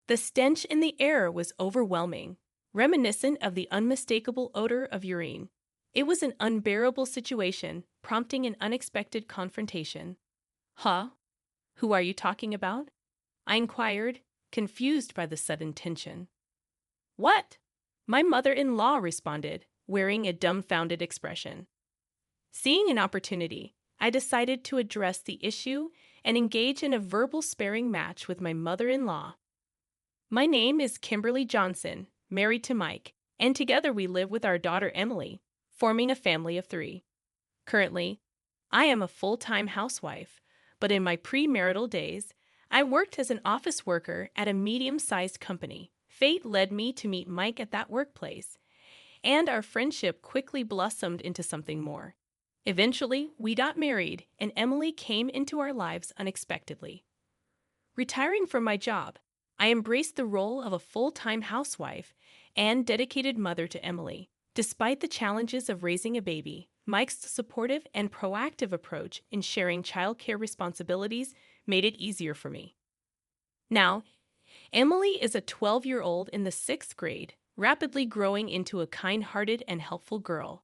The stench in the air was overwhelming, reminiscent of the unmistakable odor of urine. It was an unbearable situation, prompting an unexpected confrontation. Huh? Who are you talking about? I inquired, confused by the sudden tension. What? My mother-in-law responded, wearing a dumbfounded expression. Seeing an opportunity, I decided to address the issue and engage in a verbal sparring match with my mother-in-law. My name is Kimberly Johnson, married to Mike, and together we live with our daughter Emily, forming a family of 3. Currently, I am a full-time housewife, but in my premarital days, I worked as an office worker at a medium-sized company. Fate led me to meet Mike at that workplace, and our friendship quickly blossomed into something more. Eventually, we got married, and Emily came into our lives unexpectedly. Retiring from my job, I embraced the role of a full-time housewife and dedicated mother to Emily. Despite the challenges of raising a baby, Mike's supportive and proactive approach in sharing childcare responsibilities made it easier for me. Now, Emily is a 12-year-old in the 6th grade, rapidly growing into a kind-hearted and helpful girl.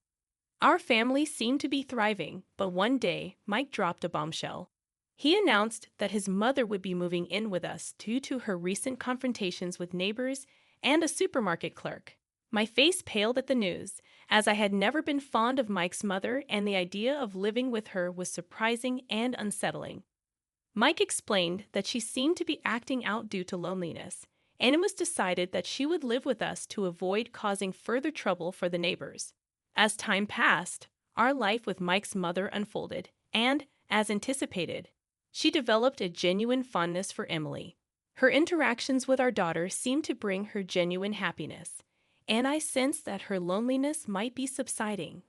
Our family seemed to be thriving, but one day, Mike dropped a bombshell. He announced that his mother would be moving in with us due to her recent confrontations with neighbors and a supermarket clerk. My face paled at the news, as I had never been fond of Mike's mother, and the idea of living with her was surprising and unsettling. Mike explained that she seemed to be acting out due to loneliness, and it was decided that she would live with us to avoid causing further trouble for the neighbors. As time passed, our life with Mike's mother unfolded, and, as anticipated, she developed a genuine fondness for Emily. Her interactions with our daughter seemed to bring her genuine happiness, and I sensed that her loneliness might be subsiding.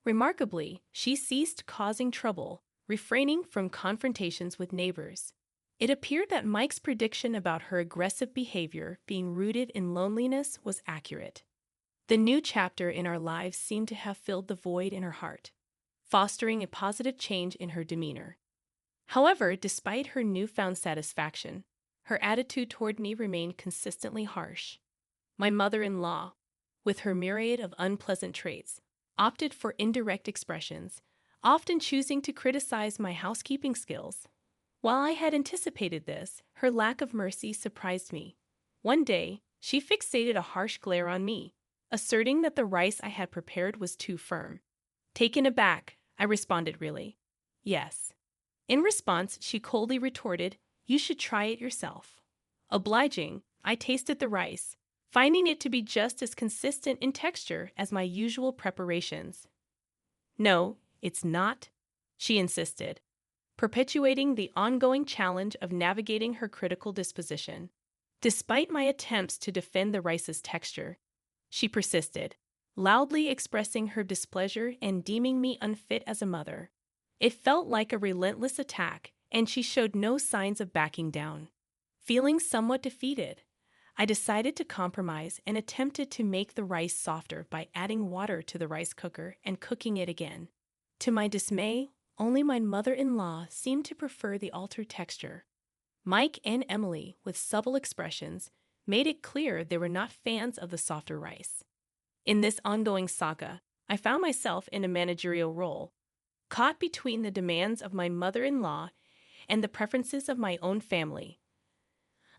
Remarkably, she ceased causing trouble, refraining from confrontations with neighbors. It appeared that Mike's prediction about her aggressive behavior being rooted in loneliness was accurate. The new chapter in our lives seemed to have filled the void in her heart, fostering a positive change in her demeanor. However, despite her newfound satisfaction, her attitude toward me remained consistently harsh. My mother-in-law, with her myriad of unpleasant traits, opted for indirect expressions, often choosing to criticize my housekeeping skills. While I had anticipated this, her lack of mercy surprised me. One day, she fixated a harsh glare on me, asserting that the rice I had prepared was too firm. Taken aback, I responded really, yes. In response, she coldly retorted, "You should try it yourself." Obliging, I tasted the rice, finding it to be just as consistent in texture as my usual preparations. "No, it's not," she insisted, perpetuating the ongoing challenge of navigating her critical disposition. Despite my attempts to defend the rice's texture, she persisted, loudly expressing her displeasure and deeming me unfit as a mother. It felt like a relentless attack, and she showed no signs of backing down. Feeling somewhat defeated, I decided to compromise and attempted to make the rice softer by adding water to the rice cooker and cooking it again. To my dismay, only my mother-in-law seemed to prefer the altered texture. Mike and Emily, with subtle expressions, made it clear they were not fans of the softer rice. In this ongoing saga, I found myself in a managerial role, caught between the demands of my mother-in-law and the preferences of my own family.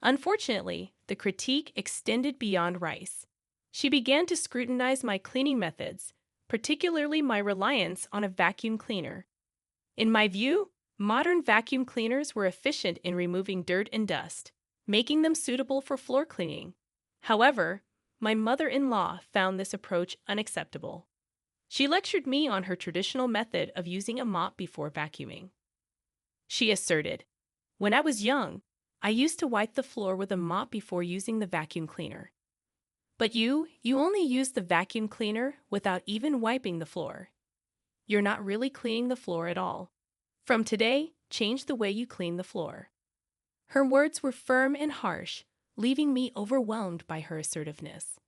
Unfortunately, the critique extended beyond rice. She began to scrutinize my cleaning methods, particularly my reliance on a vacuum cleaner. In my view, modern vacuum cleaners were efficient in removing dirt and dust, making them suitable for floor cleaning. However, my mother-in-law found this approach unacceptable. She lectured me on her traditional method of using a mop before vacuuming. She asserted, "When I was young, I used to wipe the floor with a mop before using the vacuum cleaner. But you only use the vacuum cleaner without even wiping the floor. You're not really cleaning the floor at all. From today, change the way you clean the floor." Her words were firm and harsh, leaving me overwhelmed by her assertiveness.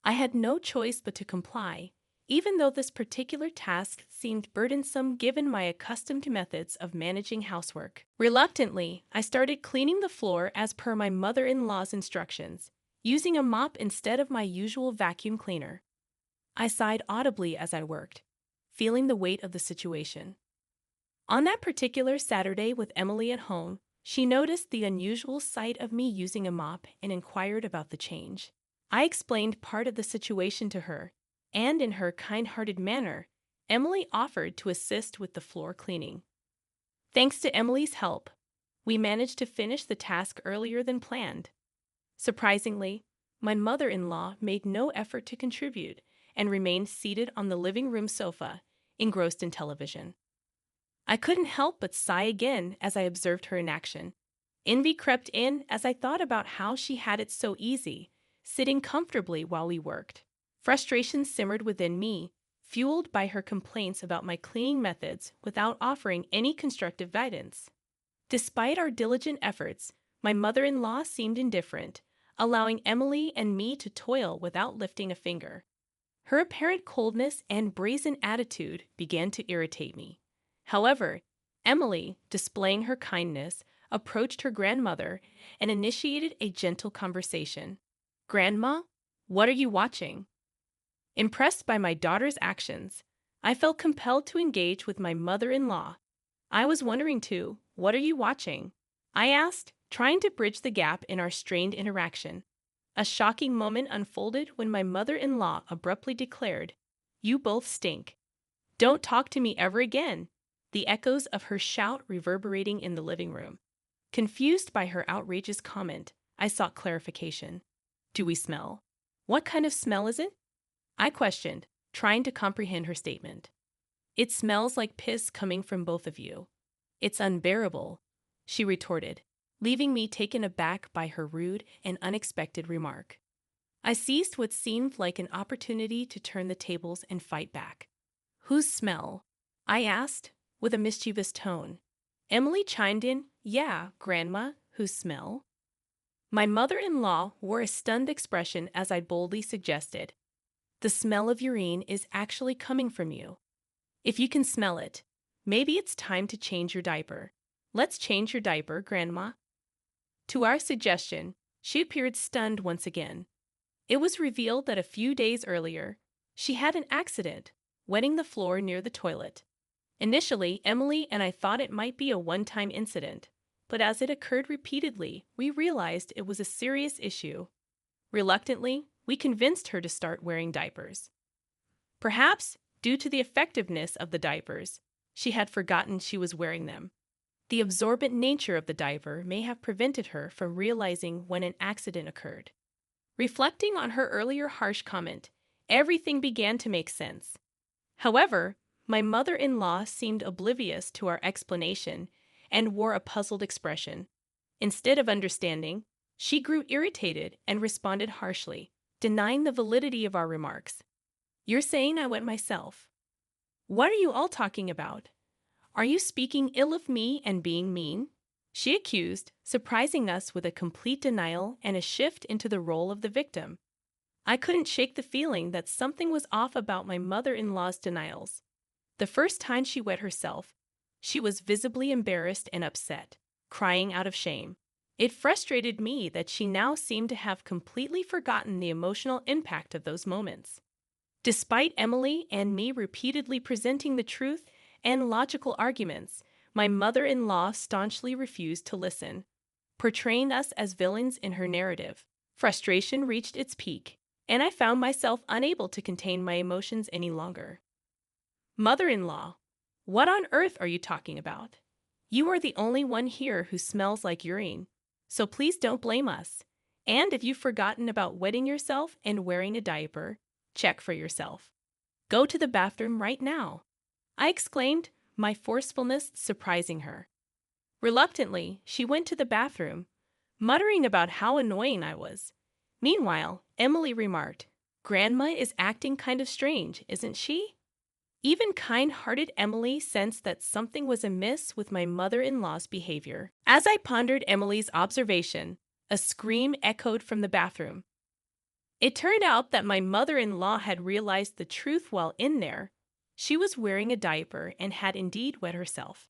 I had no choice but to comply, even though this particular task seemed burdensome given my accustomed methods of managing housework. Reluctantly, I started cleaning the floor as per my mother-in-law's instructions, using a mop instead of my usual vacuum cleaner. I sighed audibly as I worked, feeling the weight of the situation. On that particular Saturday with Emily at home, she noticed the unusual sight of me using a mop and inquired about the change. I explained part of the situation to her, and in her kind-hearted manner, Emily offered to assist with the floor cleaning. Thanks to Emily's help, we managed to finish the task earlier than planned. Surprisingly, my mother-in-law made no effort to contribute and remained seated on the living room sofa, engrossed in television. I couldn't help but sigh again as I observed her in action. Envy crept in as I thought about how she had it so easy, sitting comfortably while we worked. Frustration simmered within me, fueled by her complaints about my cleaning methods without offering any constructive guidance. Despite our diligent efforts, my mother-in-law seemed indifferent, allowing Emily and me to toil without lifting a finger. Her apparent coldness and brazen attitude began to irritate me. However, Emily, displaying her kindness, approached her grandmother and initiated a gentle conversation. "Grandma, what are you watching?" Impressed by my daughter's actions, I felt compelled to engage with my mother-in-law. "I was wondering too, what are you watching?" I asked, trying to bridge the gap in our strained interaction. A shocking moment unfolded when my mother-in-law abruptly declared, "You both stink. Don't talk to me ever again," the echoes of her shout reverberating in the living room. Confused by her outrageous comment, I sought clarification. "Do we smell? What kind of smell is it?" I questioned, trying to comprehend her statement. "It smells like piss coming from both of you. It's unbearable," she retorted, leaving me taken aback by her rude and unexpected remark. I seized what seemed like an opportunity to turn the tables and fight back. "Whose smell?" I asked, with a mischievous tone. Emily chimed in, "Yeah, Grandma, whose smell?" My mother-in-law wore a stunned expression as I boldly suggested, "The smell of urine is actually coming from you. If you can smell it, maybe it's time to change your diaper. Let's change your diaper, Grandma." To our suggestion, she appeared stunned once again. It was revealed that a few days earlier, she had an accident, wetting the floor near the toilet. Initially, Emily and I thought it might be a one-time incident, but as it occurred repeatedly, we realized it was a serious issue. Reluctantly, we convinced her to start wearing diapers. Perhaps, due to the effectiveness of the diapers, she had forgotten she was wearing them. The absorbent nature of the diaper may have prevented her from realizing when an accident occurred. Reflecting on her earlier harsh comment, everything began to make sense. However, my mother-in-law seemed oblivious to our explanation and wore a puzzled expression. Instead of understanding, she grew irritated and responded harshly, denying the validity of our remarks. "You're saying I wet myself. What are you all talking about? Are you speaking ill of me and being mean?" she accused, surprising us with a complete denial and a shift into the role of the victim. I couldn't shake the feeling that something was off about my mother-in-law's denials. The first time she wet herself, she was visibly embarrassed and upset, crying out of shame. It frustrated me that she now seemed to have completely forgotten the emotional impact of those moments. Despite Emily and me repeatedly presenting the truth and logical arguments, my mother-in-law staunchly refused to listen, portraying us as villains in her narrative. Frustration reached its peak, and I found myself unable to contain my emotions any longer. "Mother-in-law, what on earth are you talking about? You are the only one here who smells like urine, so please don't blame us. And if you've forgotten about wetting yourself and wearing a diaper, check for yourself. Go to the bathroom right now," I exclaimed, my forcefulness surprising her. Reluctantly, she went to the bathroom, muttering about how annoying I was. Meanwhile, Emily remarked, "Grandma is acting kind of strange, isn't she?" Even kind-hearted Emily sensed that something was amiss with my mother-in-law's behavior. As I pondered Emily's observation, a scream echoed from the bathroom. It turned out that my mother-in-law had realized the truth while in there. She was wearing a diaper and had indeed wet herself.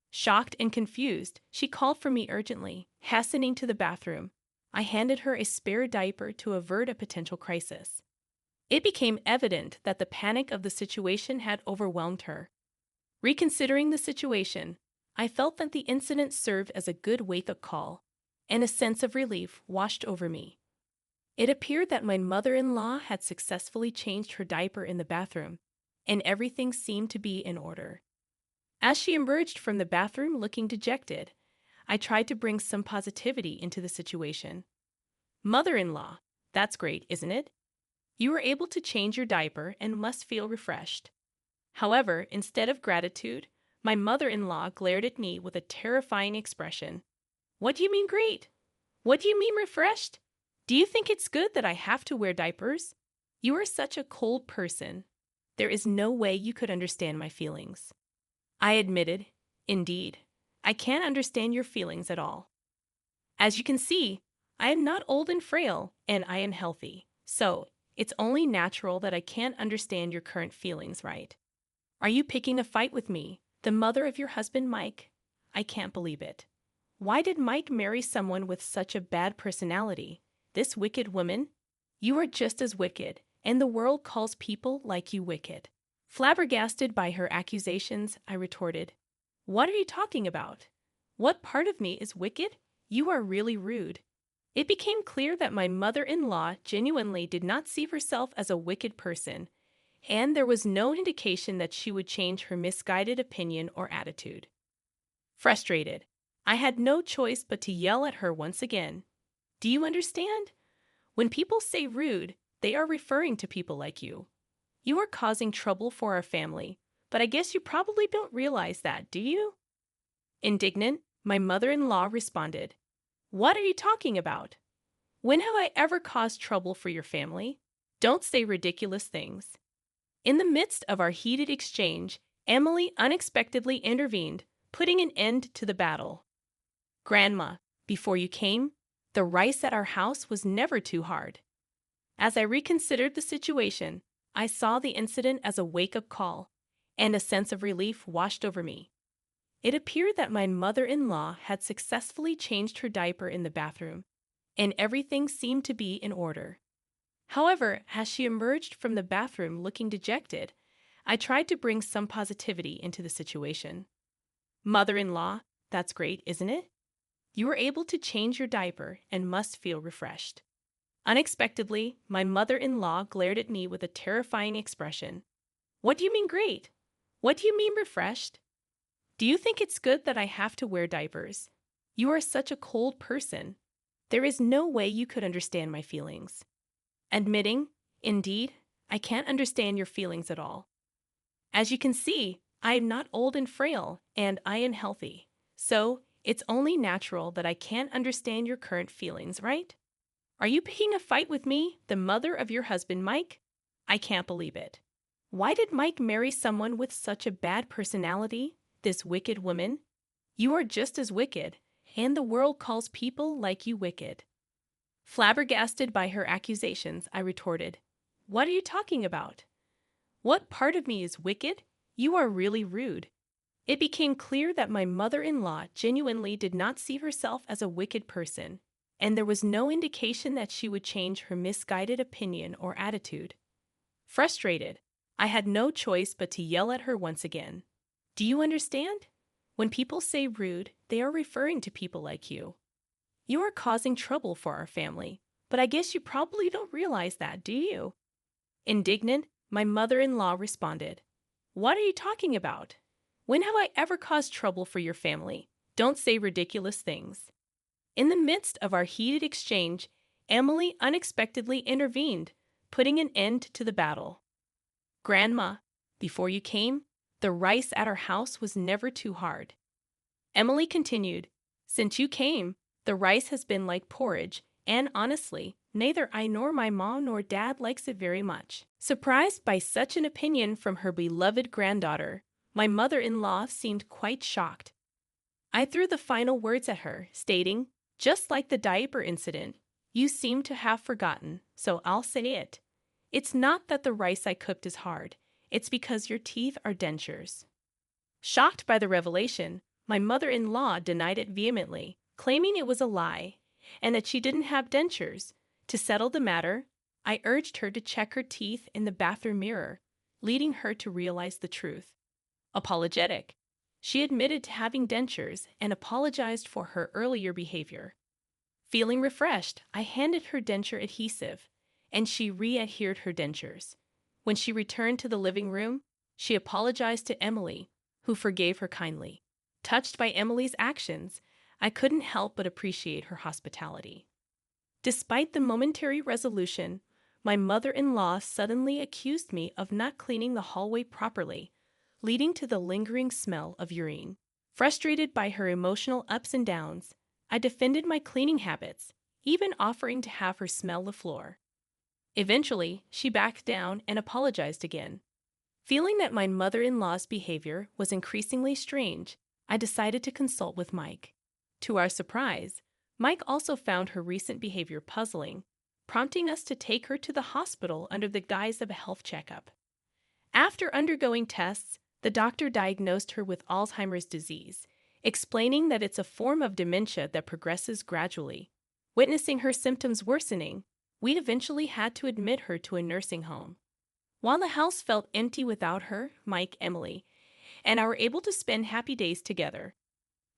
Shocked and confused, she called for me urgently, hastening to the bathroom. I handed her a spare diaper to avert a potential crisis. It became evident that the panic of the situation had overwhelmed her. Reconsidering the situation, I felt that the incident served as a good wake-up call, and a sense of relief washed over me. It appeared that my mother-in-law had successfully changed her diaper in the bathroom, and everything seemed to be in order. As she emerged from the bathroom looking dejected, I tried to bring some positivity into the situation. Mother-in-law, that's great, isn't it? You were able to change your diaper and must feel refreshed. However, instead of gratitude, my mother-in-law glared at me with a terrifying expression. What do you mean great? What do you mean refreshed? Do you think it's good that I have to wear diapers? You are such a cold person. There is no way you could understand my feelings. I admitted, indeed, I can't understand your feelings at all. As you can see, I am not old and frail, and I am healthy. So, it's only natural that I can't understand your current feelings, right? Are you picking a fight with me, the mother of your husband, Mike? I can't believe it. Why did Mike marry someone with such a bad personality? This wicked woman? You are just as wicked, and the world calls people like you wicked. Flabbergasted by her accusations, I retorted, What are you talking about? What part of me is wicked? You are really rude. It became clear that my mother-in-law genuinely did not see herself as a wicked person, and there was no indication that she would change her misguided opinion or attitude. Frustrated, I had no choice but to yell at her once again. Do you understand? When people say rude, they are referring to people like you. You are causing trouble for our family, but I guess you probably don't realize that, do you? Indignant, my mother-in-law responded, What are you talking about? When have I ever caused trouble for your family? Don't say ridiculous things. In the midst of our heated exchange, Emily unexpectedly intervened, putting an end to the battle. Grandma, before you came, the rice at our house was never too hard. As I reconsidered the situation, I saw the incident as a wake-up call, and a sense of relief washed over me. It appeared that my mother-in-law had successfully changed her diaper in the bathroom, and everything seemed to be in order. However, as she emerged from the bathroom looking dejected, I tried to bring some positivity into the situation. Mother-in-law, that's great, isn't it? You were able to change your diaper and must feel refreshed. Unexpectedly, my mother-in-law glared at me with a terrifying expression. What do you mean great? What do you mean refreshed? Do you think it's good that I have to wear diapers? You are such a cold person. There is no way you could understand my feelings. Admitting, indeed, I can't understand your feelings at all. As you can see, I am not old and frail, and I am healthy. So, it's only natural that I can't understand your current feelings, right? Are you picking a fight with me, the mother of your husband, Mike? I can't believe it. Why did Mike marry someone with such a bad personality, this wicked woman? You are just as wicked, and the world calls people like you wicked. Flabbergasted by her accusations, I retorted, What are you talking about? What part of me is wicked? You are really rude. It became clear that my mother-in-law genuinely did not see herself as a wicked person, and there was no indication that she would change her misguided opinion or attitude. Frustrated, I had no choice but to yell at her once again. Do you understand? When people say rude, they are referring to people like you. You are causing trouble for our family, but I guess you probably don't realize that, do you? Indignant, my mother-in-law responded, What are you talking about? When have I ever caused trouble for your family? Don't say ridiculous things. In the midst of our heated exchange, Emily unexpectedly intervened, putting an end to the battle. Grandma, before you came, the rice at our house was never too hard. Emily continued, Since you came, the rice has been like porridge, and honestly, neither I nor my mom nor dad likes it very much. Surprised by such an opinion from her beloved granddaughter, my mother-in-law seemed quite shocked. I threw the final words at her, stating, Just like the diaper incident, You seem to have forgotten, so I'll say it. It's not that the rice I cooked is hard, it's because your teeth are dentures. Shocked by the revelation, my mother-in-law denied it vehemently, claiming it was a lie, and that she didn't have dentures. To settle the matter, I urged her to check her teeth in the bathroom mirror, leading her to realize the truth. Apologetic, she admitted to having dentures and apologized for her earlier behavior. Feeling refreshed, I handed her denture adhesive, and she re-adhered her dentures. When she returned to the living room, she apologized to Emily, who forgave her kindly. Touched by Emily's actions, I couldn't help but appreciate her hospitality. Despite the momentary resolution, my mother-in-law suddenly accused me of not cleaning the hallway properly, leading to the lingering smell of urine. Frustrated by her emotional ups and downs, I defended my cleaning habits, even offering to have her smell the floor. Eventually, she backed down and apologized again. Feeling that my mother-in-law's behavior was increasingly strange, I decided to consult with Mike. To our surprise, Mike also found her recent behavior puzzling, prompting us to take her to the hospital under the guise of a health checkup. After undergoing tests, the doctor diagnosed her with Alzheimer's disease, explaining that it's a form of dementia that progresses gradually. Witnessing her symptoms worsening, we eventually had to admit her to a nursing home. While the house felt empty without her, Mike, Emily, and I were able to spend happy days together.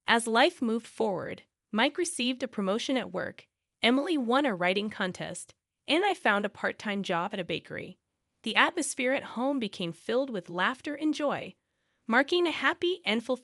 As life moved forward, Mike received a promotion at work, Emily won a writing contest, and I found a part-time job at a bakery. The atmosphere at home became filled with laughter and joy, marking a happy and fulfilling